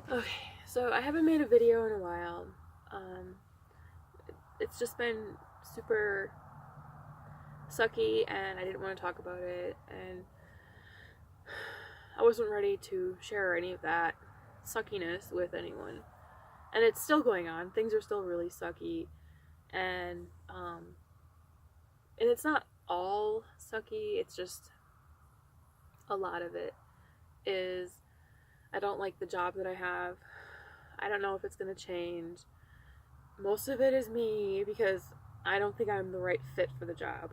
Okay, so I haven't made a video in a while. It's just been super sucky and I didn't want to talk about it, and I wasn't ready to share any of that suckiness with anyone. And it's still going on. Things are still really sucky, and and it's not all sucky, it's just a lot of it is I don't like the job that I have. I don't know if it's going to change. Most of it is me because I don't think I'm the right fit for the job.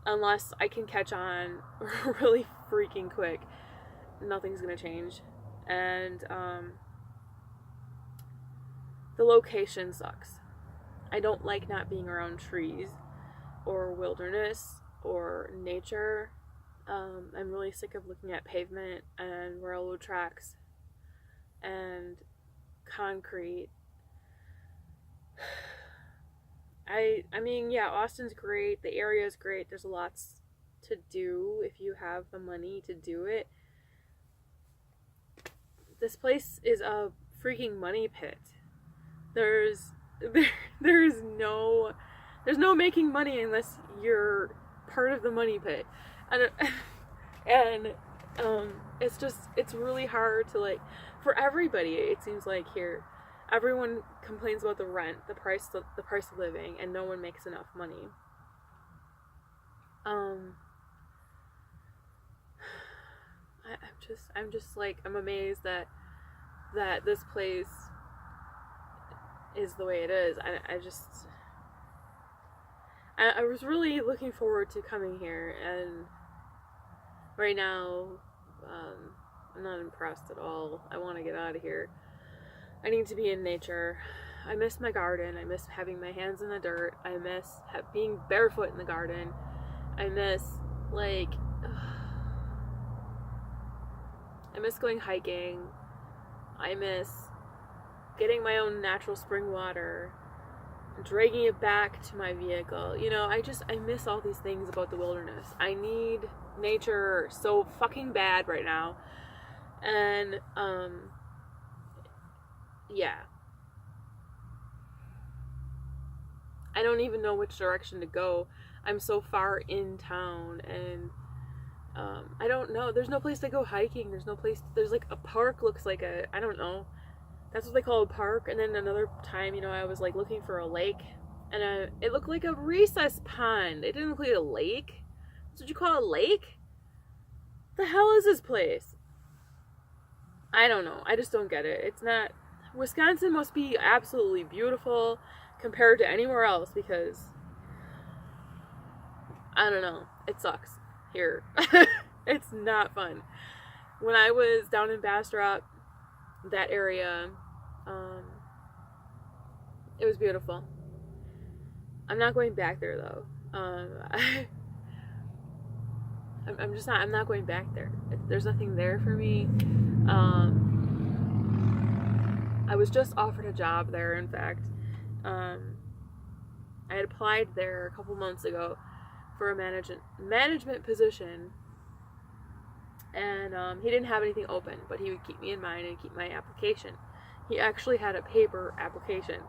Unless I can catch on really freaking quick, nothing's going to change. And the location sucks. I don't like not being around trees or wilderness or nature. I'm really sick of looking at pavement and railroad tracks and concrete. I mean, yeah, Austin's great. The area is great. There's lots to do if you have the money to do it. This place is a freaking money pit. There's there's no making money unless you're part of the money pit. And and it's really hard to, like, for everybody. It seems like here everyone complains about the rent, the price of living, and no one makes enough money. I'm just like, I'm amazed that this place is the way it is. I was really looking forward to coming here, and right now, I'm not impressed at all. I want to get out of here. I need to be in nature. I miss my garden. I miss having my hands in the dirt. I miss being barefoot in the garden. I miss, like, I miss going hiking. I miss getting my own natural spring water, dragging it back to my vehicle. You know, I miss all these things about the wilderness. I need nature so fucking bad right now. And, yeah. I don't even know which direction to go. I'm so far in town, and I don't know. There's no place to go hiking. There's like a park, looks like I don't know. That's what they call a park. And then another time, I was like looking for a lake, and it looked like a recess pond. It didn't look like a lake. That's what you call a lake? The hell is this place? I don't know. I just don't get it. It's not. Wisconsin must be absolutely beautiful compared to anywhere else, because I don't know. It sucks here. It's not fun. When I was down in Bastrop, that area, it was beautiful. I'm not going back there though. I'm not going back there. There's nothing there for me. I was just offered a job there, in fact. I had applied there a couple months ago for a management position, and he didn't have anything open, but he would keep me in mind and keep my application. He actually had a paper application,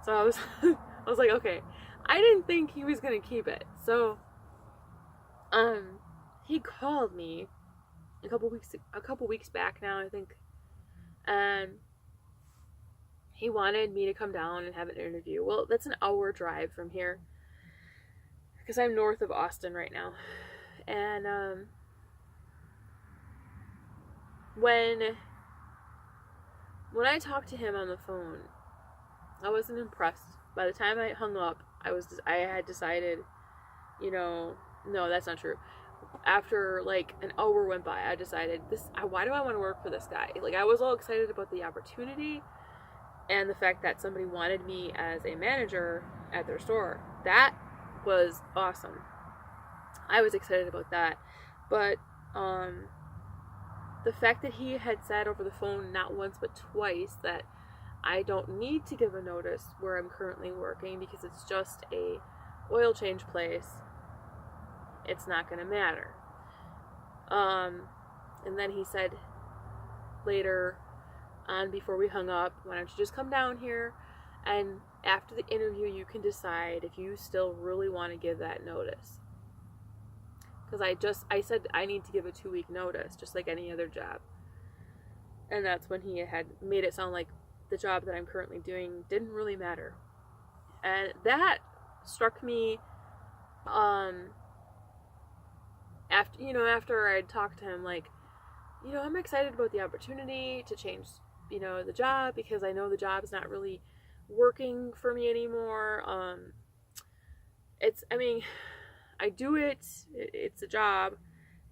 so I was I was like, okay. I didn't think he was gonna keep it, so he called me a couple weeks back now, I think, and he wanted me to come down and have an interview. Well, that's an hour drive from here, because I'm north of Austin right now. And when I talked to him on the phone, I wasn't impressed. By the time I hung up, I had decided, no, that's not true. After like an hour went by, I decided, why do I want to work for this guy? Like, I was all excited about the opportunity and the fact that somebody wanted me as a manager at their store. That was awesome. I was excited about that. But the fact that he had said over the phone not once but twice that I don't need to give a notice where I'm currently working because it's just a oil change place, it's not going to matter. And then he said later, on before we hung up. Why don't you just come down here, and after the interview you can decide if you still really want to give that notice. Because I said I need to give a 2-week notice, just like any other job. And that's when he had made it sound like the job that I'm currently doing didn't really matter. And that struck me after I'd talked to him, like, I'm excited about the opportunity to change, the job, because I know the job's not really working for me anymore. I do it's a job,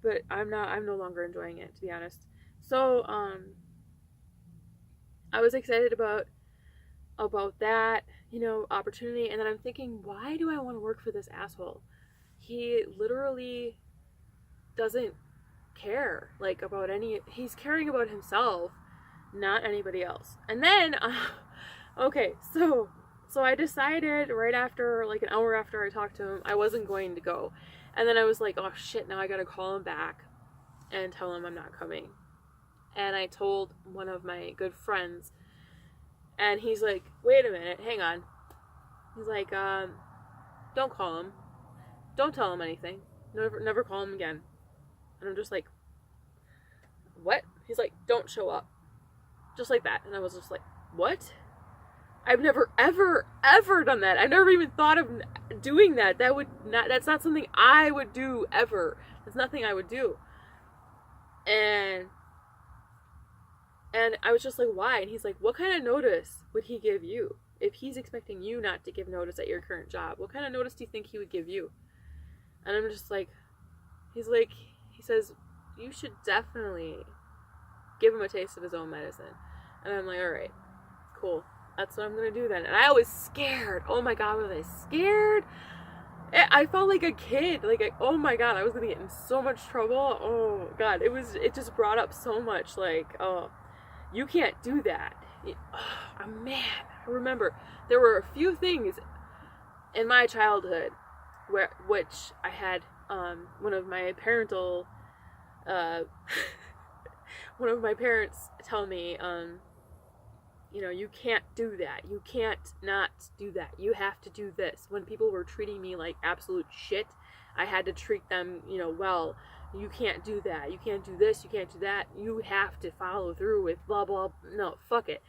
but I'm no longer enjoying it, to be honest. So, I was excited about that, opportunity, and then I'm thinking, why do I want to work for this asshole? He literally doesn't care, like, about he's caring about himself, not anybody else. And then, okay, so I decided right after, like an hour after I talked to him, I wasn't going to go. And then I was like, oh shit, now I gotta call him back and tell him I'm not coming. And I told one of my good friends, and he's like, wait a minute, hang on. He's like, don't call him. Don't tell him anything. Never call him again. And I'm just like, what? He's like, don't show up. Just like that. And I was just like, what? I've never, ever, ever done that. I've never even thought of doing that. That's not something I would do ever. That's nothing I would do. And I was just like, why? And he's like, what kind of notice would he give you? If he's expecting you not to give notice at your current job, what kind of notice do you think he would give you? And I'm just like, he says, you should definitely give him a taste of his own medicine. And I'm like, all right, cool. That's what I'm going to do then. And I was scared. Oh my God, was I scared? I felt like a kid. Oh my God, I was going to get in so much trouble. Oh God, it just brought up so much, like, oh, you can't do that. Oh man, I remember there were a few things in my childhood which I had one of my parents tell me, you can't do that. You can't not do that. You have to do this. When people were treating me like absolute shit, I had to treat them, well. You can't do that. You can't do this. You can't do that. You have to follow through with blah, blah. No, fuck it.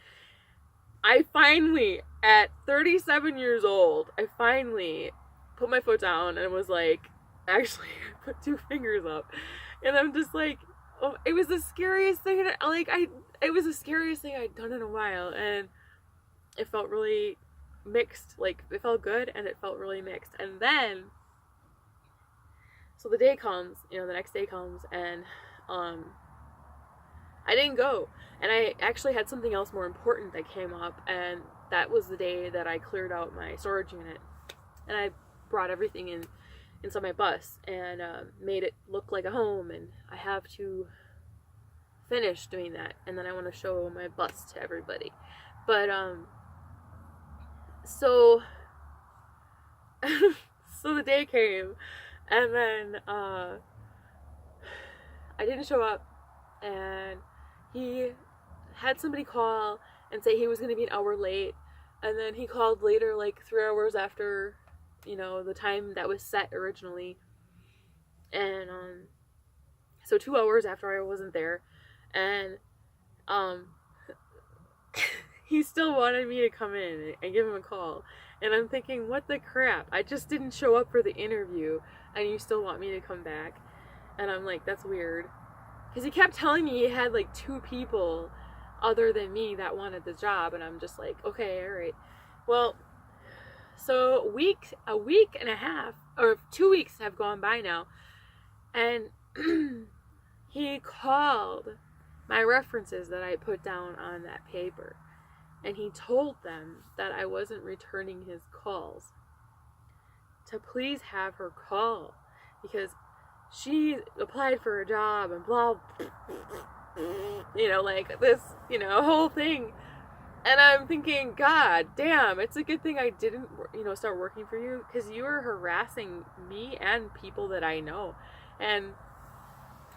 I finally, at 37 years old, put my foot down and was like, actually, put 2 fingers up. And I'm just like, oh, it was the scariest thing. It was the scariest thing I'd done in a while. And it felt really mixed. Like, it felt good and it felt really mixed. And then, so the day comes, the next day comes, and I didn't go. And I actually had something else more important that came up, and that was the day that I cleared out my storage unit. And I brought everything inside my bus and made it look like a home, and I have to finish doing that, and then I want to show my bus to everybody. But so the day came, and then I didn't show up, and he had somebody call and say he was going to be an hour late, and then he called later, like 3 hours after, the time that was set originally, and so 2 hours after I wasn't there, and he still wanted me to come in and give him a call. And I'm thinking, what the crap? I just didn't show up for the interview, and you still want me to come back? And I'm like, that's weird. Because he kept telling me he had like 2 people other than me that wanted the job, and I'm just like, okay, all right. Well, so a week and a half, or 2 weeks have gone by now, and he called my references that I put down on that paper, and he told them that I wasn't returning his calls, to please have her call, because she applied for a job and blah, like this, whole thing. And I'm thinking, God damn, it's a good thing I didn't, start working for you, because you were harassing me and people that I know. And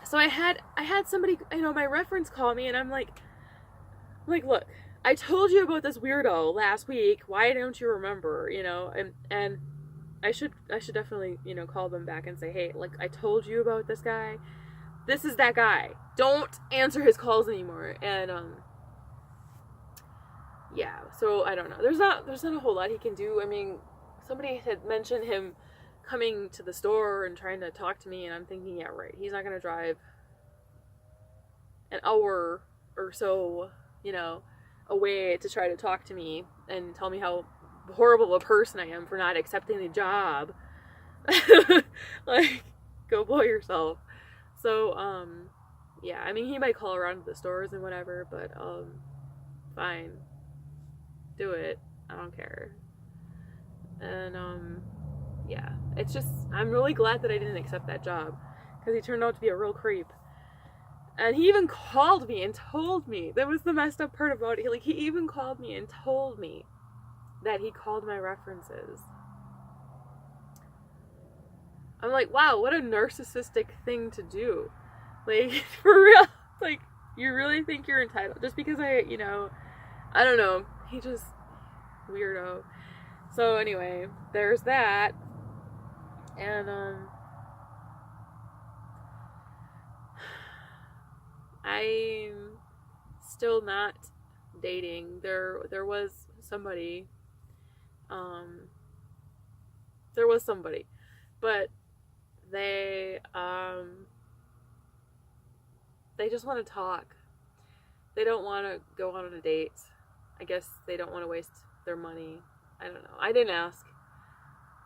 so I had somebody, my reference call me, and I'm like, Like, look, I told you about this weirdo last week. Why don't you remember? And I should definitely, call them back and say, hey, like, I told you about this guy. This is that guy. Don't answer his calls anymore. And yeah. So I don't know. There's not a whole lot he can do. I mean, somebody had mentioned him coming to the store and trying to talk to me, and I'm thinking, yeah, right. He's not gonna drive an hour or so, away to try to talk to me and tell me how horrible a person I am for not accepting the job. Like, go blow yourself. So, yeah, I mean, he might call around to the stores and whatever, but, fine. Do it. I don't care. And, yeah, it's just, I'm really glad that I didn't accept that job, because he turned out to be a real creep. And he even called me and told me, that was the messed up part about it, like, he even called me and told me that he called my references. I'm like, wow, what a narcissistic thing to do. Like, for real, like, you really think you're entitled, just because I don't know, he just, weirdo. So anyway, there's that. And, I'm still not dating. There was somebody, but they just want to talk. They don't want to go on a date. I guess they don't want to waste their money. I don't know. I didn't ask,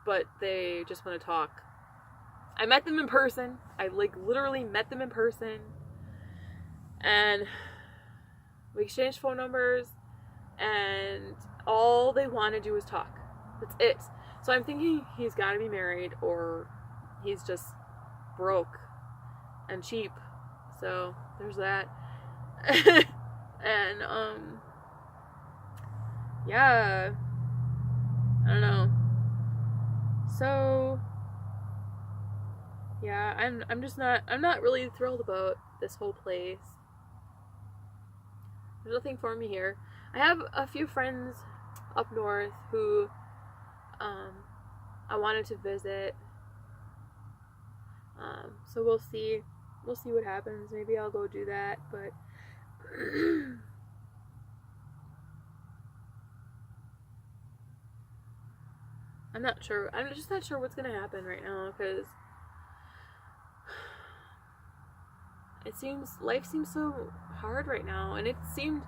but they just want to talk. I met them in person. I literally met them in person, and we exchanged phone numbers, and all they want to do is talk. That's it. So I'm thinking he's got to be married, or he's just broke and cheap. So there's that. And yeah, I don't know. So yeah, I'm not really thrilled about this whole place. There's nothing for me here. I have a few friends up north who I wanted to visit. So we'll see what happens. Maybe I'll go do that, but I'm not sure. I'm just not sure what's gonna happen right now, because life seems so hard right now, and it seemed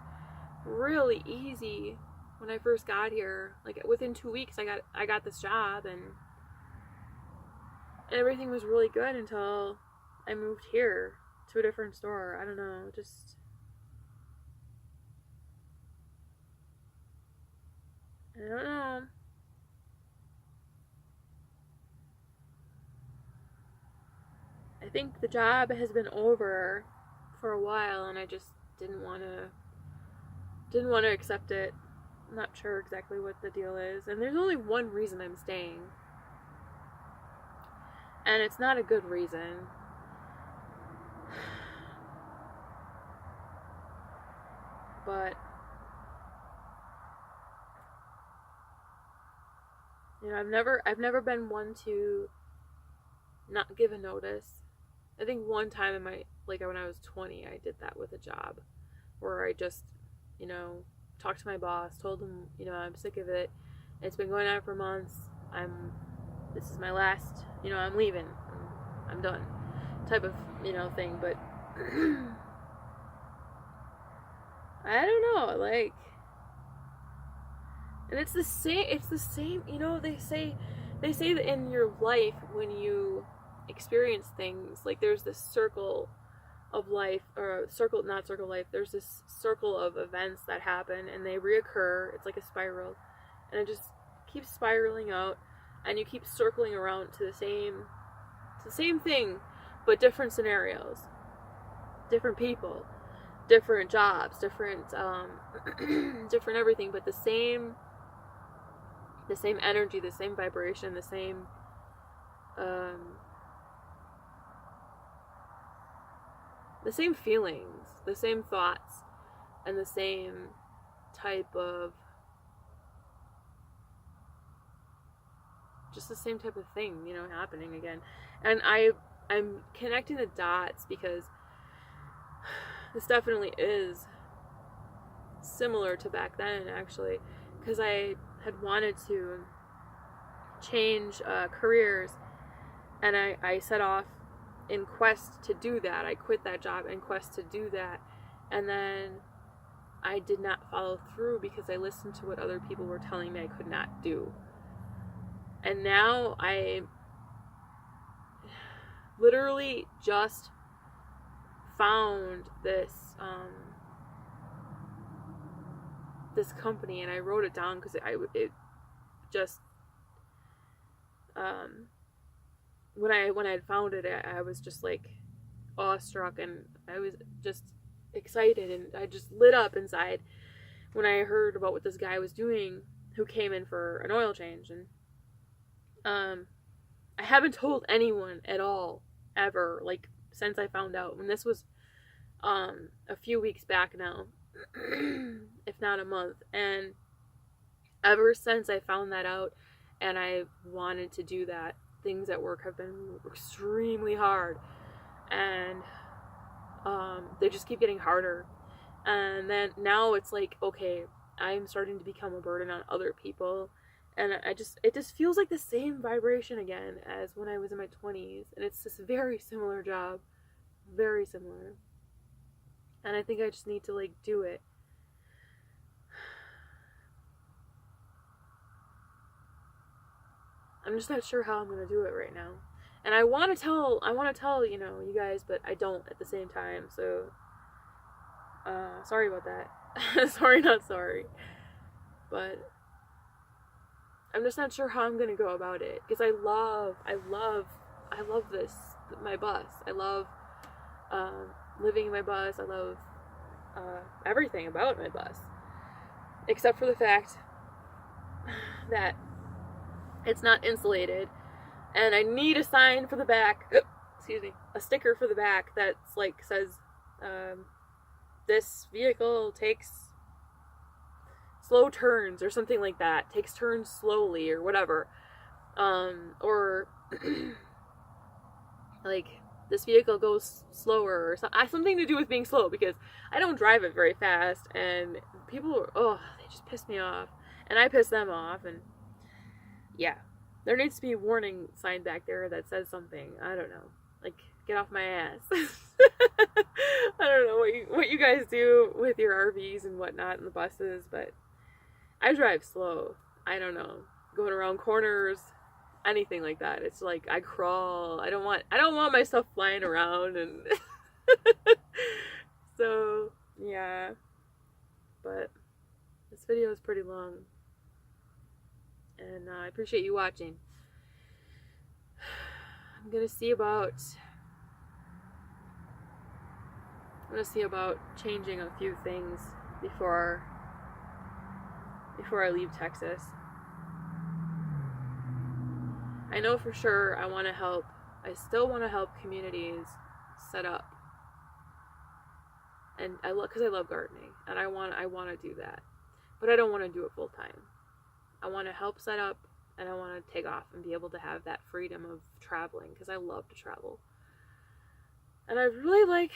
really easy when I first got here. Like, within 2 weeks I got this job, and everything was really good until I moved here to a different store. I don't know, just I don't know. I think the job has been over for a while, and I just didn't want to accept it. I'm not sure exactly what the deal is, and there's only one reason I'm staying, and it's not a good reason. But I've never been one to not give a notice. I think one time when I was 20, I did that with a job, where I just, talked to my boss, told him, I'm sick of it. It's been going on for months. This is my last, I'm leaving. I'm done. Type of, thing. But I don't know, like, and it's the same, they say that in your life, when you experience things, like, there's this circle of life, or not circle life, there's this circle of events that happen, and they reoccur. It's like a spiral, and it just keeps spiraling out, and you keep circling around to the same thing, but different scenarios, different people, different jobs, different different everything, but the same energy, the same vibration, the same feelings, the same thoughts, and the same type of, just the same type of thing, you know, happening again. And I'm connecting the dots because this definitely is similar to back then, actually, because I had wanted to change careers, and I set off in quest to do that. I quit that job in quest to do that, and then I did not follow through because I listened to what other people were telling me I could not do. And now I literally just found this this company, and I wrote it down because it just when I had found it, I was just like awestruck, and I was just excited, and I just lit up inside when I heard about what this guy was doing who came in for an oil change. And I haven't told anyone at all ever, like, since I found out. And this was a few weeks back now, if not a month. And ever since I found that out and I wanted to do that, things at work have been extremely hard, and they just keep getting harder. And then now it's like, okay, I'm starting to become a burden on other people, and it just feels like the same vibration again as when I was in my 20s, and it's this very similar job, very similar. And I think I just need to, like, do it. I'm just not sure how I'm gonna do it right now. And I want to tell, you know, you guys, but I don't at the same time, so, sorry about that. Sorry, not sorry. But I'm just not sure how I'm gonna go about it, because I love this, my bus. I love, living in my bus. I love, everything about my bus. Except for the fact that it's not insulated, and I need a sign for the back, excuse me, a sticker for the back that's like says, this vehicle takes slow turns or something like that, takes turns slowly or whatever, or like this vehicle goes slower or something to do with being slow, because I don't drive it very fast, and people they just piss me off, and I piss them off, and yeah, there needs to be a warning sign back there that says something. I don't know, like, get off my ass. I don't know what you guys do with your RVs and whatnot in the buses, but I drive slow. I don't know, going around corners, anything like that. It's like I crawl. I don't want my stuff flying around, and so yeah. But this video is pretty long, and I appreciate you watching. I'm gonna see about changing a few things before I leave Texas. I know for sure I still want to help communities set up, and because I love gardening, and I want to do that, but I don't want to do it full time. I want to help set up, and I want to take off and be able to have that freedom of traveling, because I love to travel. And I'd really like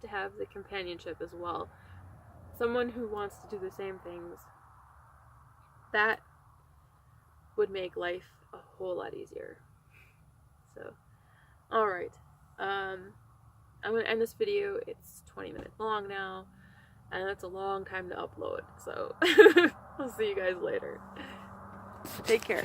to have the companionship as well. Someone who wants to do the same things. That would make life a whole lot easier. So, alright. I'm going to end this video. It's 20 minutes long now, and that's a long time to upload. So, I'll see you guys later. Take care.